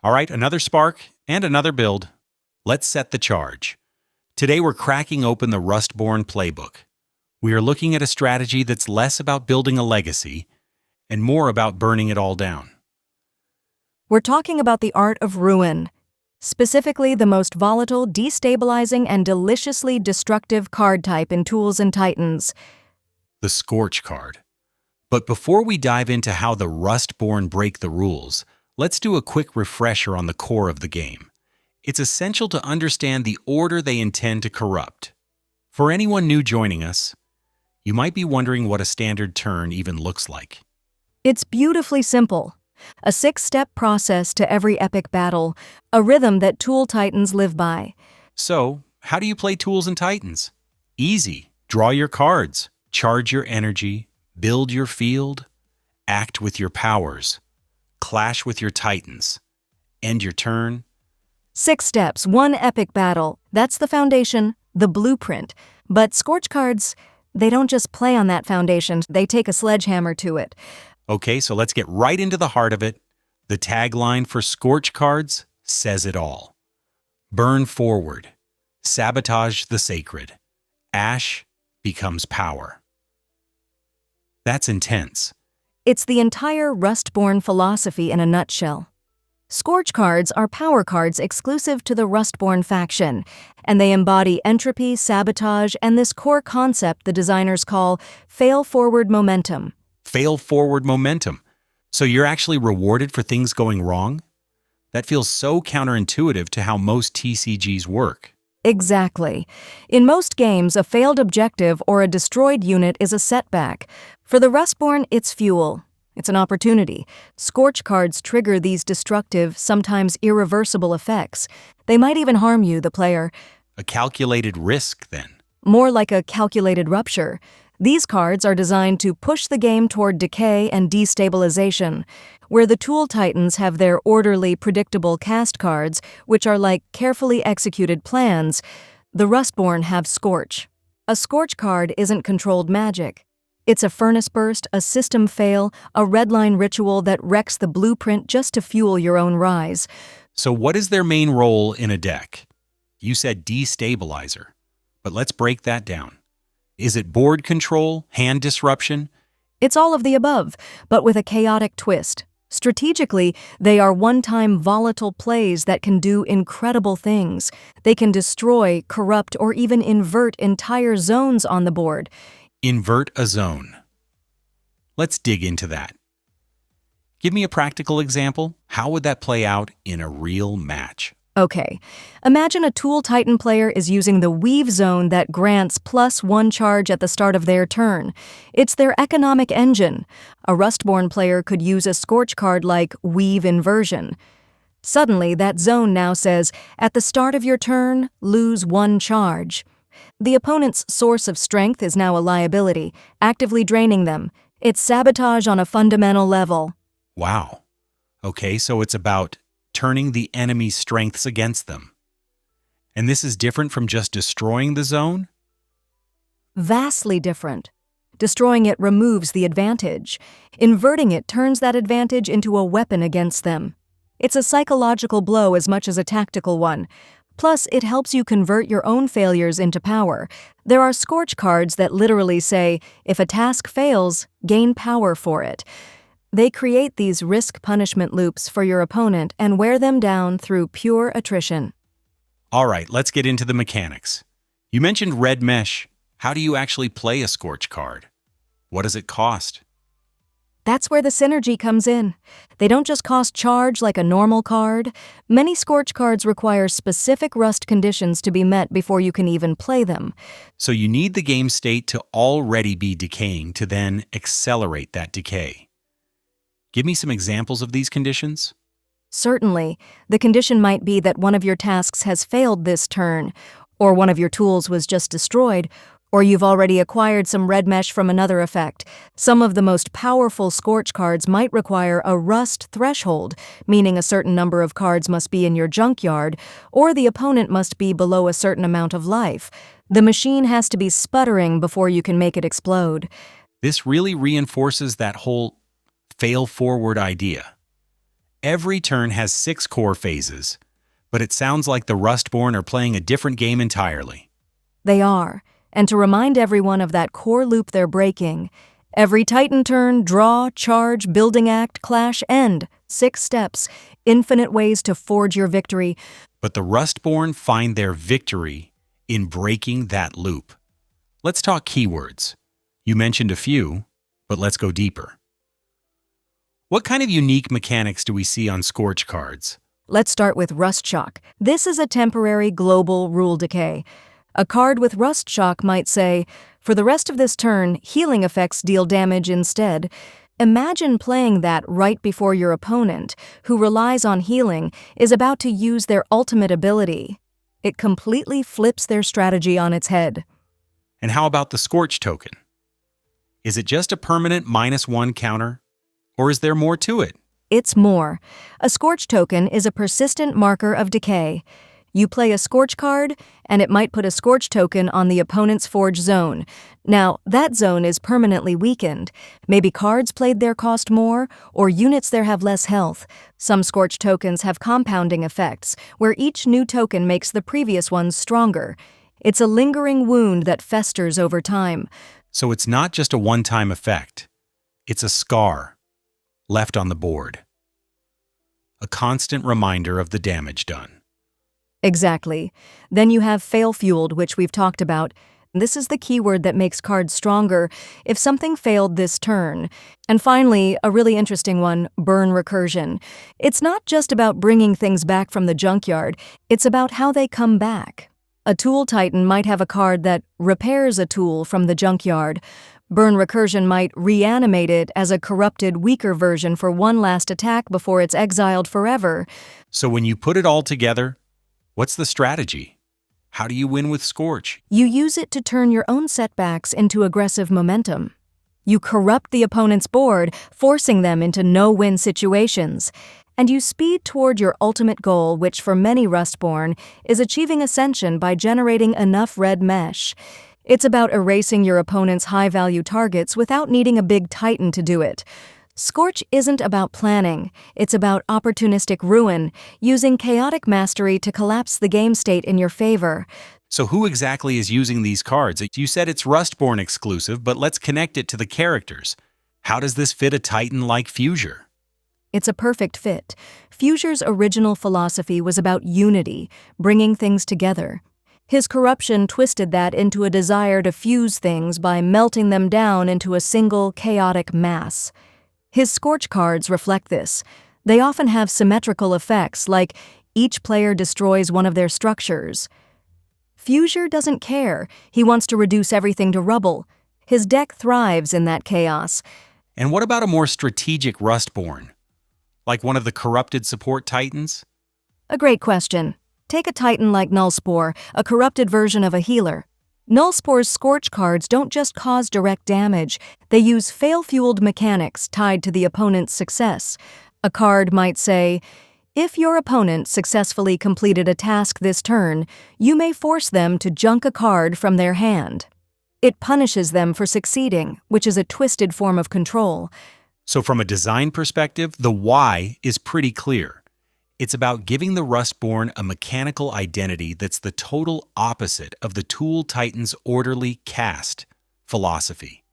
All right, another spark and another build. Let's set the charge. Today we're cracking open the Rustborn playbook. We are looking at a strategy that's less about building a legacy and more about burning it all down. We're talking about the art of ruin, specifically the most volatile, destabilizing, and deliciously destructive card type in Tools and Titans, The Scorch Card. But before we dive into how the Rustborn break the rules, let's do a quick refresher on the core of the game. It's essential to understand the order they intend to corrupt. For anyone new joining us, you might be wondering what a standard turn even looks like. It's beautifully simple. A 6-step process to every epic battle, a rhythm that Tool Titans live by. So, how do you play Tools and Titans? Easy. Draw your cards, charge your energy, build your field, act with your powers, clash with your Titans, end your turn. 6 steps, 1 epic battle. That's the foundation, the blueprint. But Scorch Cards, they don't just play on that foundation, they take a sledgehammer to it. Okay, so let's get right into the heart of it. The tagline for Scorch Cards says it all. Burn forward. Sabotage the sacred. Ash becomes power. That's intense. It's the entire Rustborn philosophy in a nutshell. Scorch Cards are power cards exclusive to the Rustborn faction, and they embody entropy, sabotage, and this core concept the designers call fail-forward momentum. Fail-forward momentum. So you're actually rewarded for things going wrong? That feels so counterintuitive to how most TCGs work. Exactly. In most games, a failed objective or a destroyed unit is a setback. For the Rustborn, it's fuel. It's an opportunity. Scorch Cards trigger these destructive, sometimes irreversible effects. They might even harm you, the player. A calculated risk, then. More like a calculated rupture. These cards are designed to push the game toward decay and destabilization, where the Tool Titans have their orderly, predictable cast cards, which are like carefully executed plans. The Rustborn have Scorch. A Scorch card isn't controlled magic. It's a furnace burst, a system fail, a redline ritual that wrecks the blueprint just to fuel your own rise. So what is their main role in a deck? You said destabilizer, but let's break that down. Is it board control, hand disruption? It's all of the above, but with a chaotic twist. Strategically, they are one-time volatile plays that can do incredible things. They can destroy, corrupt, or even invert entire zones on the board. Invert a zone. Let's dig into that. Give me a practical example. How would that play out in a real match? Okay, imagine a Tool Titan player is using the Weave Zone that grants +1 charge at the start of their turn. It's their economic engine. A Rustborn player could use a Scorch card like Weave Inversion. Suddenly, that zone now says, at the start of your turn, lose 1 charge. The opponent's source of strength is now a liability, actively draining them. It's sabotage on a fundamental level. Wow. Okay, so it's about turning the enemy's strengths against them. And this is different from just destroying the zone? Vastly different. Destroying it removes the advantage. Inverting it turns that advantage into a weapon against them. It's a psychological blow as much as a tactical one. Plus, it helps you convert your own failures into power. There are Scorch cards that literally say, if a task fails, gain power for it. They create these risk-punishment loops for your opponent and wear them down through pure attrition. All right, let's get into the mechanics. You mentioned red mesh. How do you actually play a Scorch card? What does it cost? That's where the synergy comes in. They don't just cost charge like a normal card. Many Scorch cards require specific rust conditions to be met before you can even play them. So you need the game state to already be decaying to then accelerate that decay. Give me some examples of these conditions. Certainly, the condition might be that one of your tasks has failed this turn, or one of your tools was just destroyed, or you've already acquired some red mesh from another effect. Some of the most powerful Scorch cards might require a rust threshold, meaning a certain number of cards must be in your junkyard, or the opponent must be below a certain amount of life. The machine has to be sputtering before you can make it explode. This really reinforces that whole fail-forward idea. Every turn has 6 core phases, but it sounds like the Rustborn are playing a different game entirely. They are. And to remind everyone of that core loop they're breaking, every Titan turn, draw, charge, building act, clash, end. 6 steps, infinite ways to forge your victory. But the Rustborn find their victory in breaking that loop. Let's talk keywords. You mentioned a few, but let's go deeper. What kind of unique mechanics do we see on Scorch Cards? Let's start with Rustshock. This is a temporary global rule decay. A card with Rustshock might say, for the rest of this turn, healing effects deal damage instead. Imagine playing that right before your opponent, who relies on healing, is about to use their ultimate ability. It completely flips their strategy on its head. And how about the Scorch token? Is it just a permanent -1 counter, or is there more to it? It's more. A Scorch token is a persistent marker of decay. You play a Scorch card, and it might put a Scorch token on the opponent's forge zone. Now, that zone is permanently weakened. Maybe cards played there cost more, or units there have less health. Some Scorch tokens have compounding effects, where each new token makes the previous ones stronger. It's a lingering wound that festers over time. So it's not just a one-time effect. It's a scar left on the board. A constant reminder of the damage done. Exactly. Then you have fail-fueled, which we've talked about. This is the keyword that makes cards stronger if something failed this turn. And finally, a really interesting one, burn recursion. It's not just about bringing things back from the junkyard, it's about how they come back. A tool titan might have a card that repairs a tool from the junkyard. Burn recursion might reanimate it as a corrupted, weaker version for one last attack before it's exiled forever. So when you put it all together, what's the strategy? How do you win with Scorch? You use it to turn your own setbacks into aggressive momentum. You corrupt the opponent's board, forcing them into no-win situations. And you speed toward your ultimate goal, which for many Rustborn is achieving ascension by generating enough red mesh. It's about erasing your opponent's high-value targets without needing a big titan to do it. Scorch isn't about planning, it's about opportunistic ruin, using chaotic mastery to collapse the game state in your favor. So who exactly is using these cards? You said it's Rustborn-exclusive, but let's connect it to the characters. How does this fit a titan like Fuser? It's a perfect fit. Fuser's original philosophy was about unity, bringing things together. His corruption twisted that into a desire to fuse things by melting them down into a single, chaotic mass. His Scorch cards reflect this. They often have symmetrical effects, like each player destroys one of their structures. Fuser doesn't care. He wants to reduce everything to rubble. His deck thrives in that chaos. And what about a more strategic Rustborn? Like one of the corrupted support titans? A great question. Take a titan like Nullspore, a corrupted version of a healer. Nullspore's Scorch cards don't just cause direct damage, they use fail-fueled mechanics tied to the opponent's success. A card might say, if your opponent successfully completed a task this turn, you may force them to junk a card from their hand. It punishes them for succeeding, which is a twisted form of control. So from a design perspective, the why is pretty clear. It's about giving the Rustborn a mechanical identity that's the total opposite of the Tool Titan's orderly cast philosophy.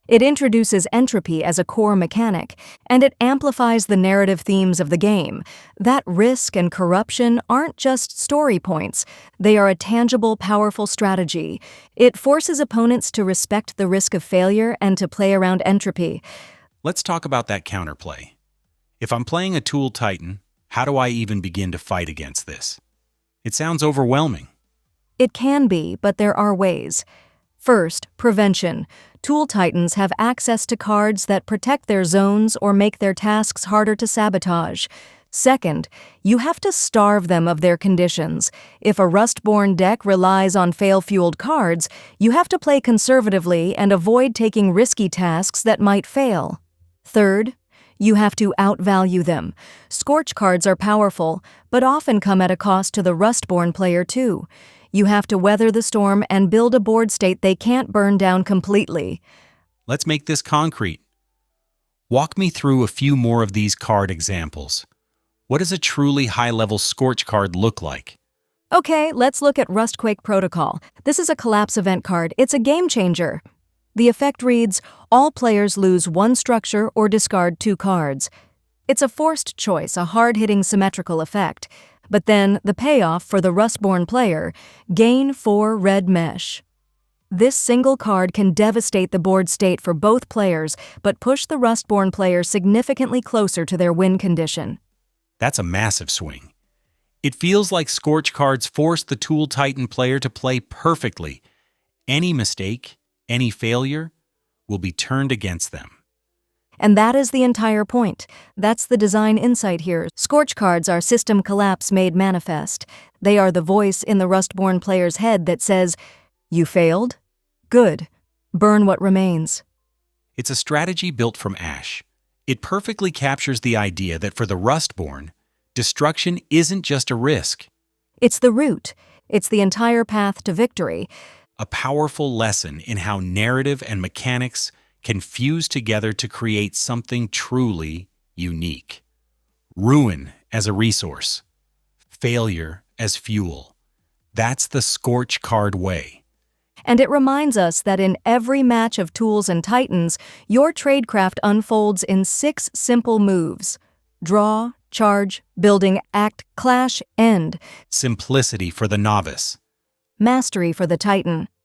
It introduces entropy as a core mechanic, and it amplifies the narrative themes of the game. That risk and corruption aren't just story points, they are a tangible, powerful strategy. It forces opponents to respect the risk of failure and to play around entropy. Let's talk about that counterplay. If I'm playing a Tool Titan, how do I even begin to fight against this? It sounds overwhelming. It can be, but there are ways. First, prevention. Tool Titans have access to cards that protect their zones or make their tasks harder to sabotage. Second, you have to starve them of their conditions. If a Rustborn deck relies on fail-fueled cards, you have to play conservatively and avoid taking risky tasks that might fail. Third, you have to outvalue them. Scorch cards are powerful, but often come at a cost to the Rustborn player too. You have to weather the storm and build a board state they can't burn down completely. Let's make this concrete. Walk me through a few more of these card examples. What does a truly high-level Scorch card look like? Okay, let's look at Rustquake Protocol. This is a collapse event card. It's a game changer. The effect reads, all players lose one structure or discard 2 cards. It's a forced choice, a hard-hitting symmetrical effect. But then, the payoff for the Rustborn player, gain 4 red mesh. This single card can devastate the board state for both players, but push the Rustborn player significantly closer to their win condition. That's a massive swing. It feels like Scorch cards force the Tool Titan player to play perfectly. Any mistake, any failure, will be turned against them. And that is the entire point. That's the design insight here. Scorch cards are system collapse made manifest. They are the voice in the Rustborn player's head that says, "You failed? Good. Burn what remains." It's a strategy built from ash. It perfectly captures the idea that for the Rustborn, destruction isn't just a risk. It's the root. It's the entire path to victory. A powerful lesson in how narrative and mechanics can fuse together to create something truly unique. Ruin as a resource. Failure as fuel. That's the Scorch card way. And it reminds us that in every match of Tools and Titans, your tradecraft unfolds in 6 simple moves. Draw, charge, building, act, clash, end. Simplicity for the novice. Mastery for the Titan.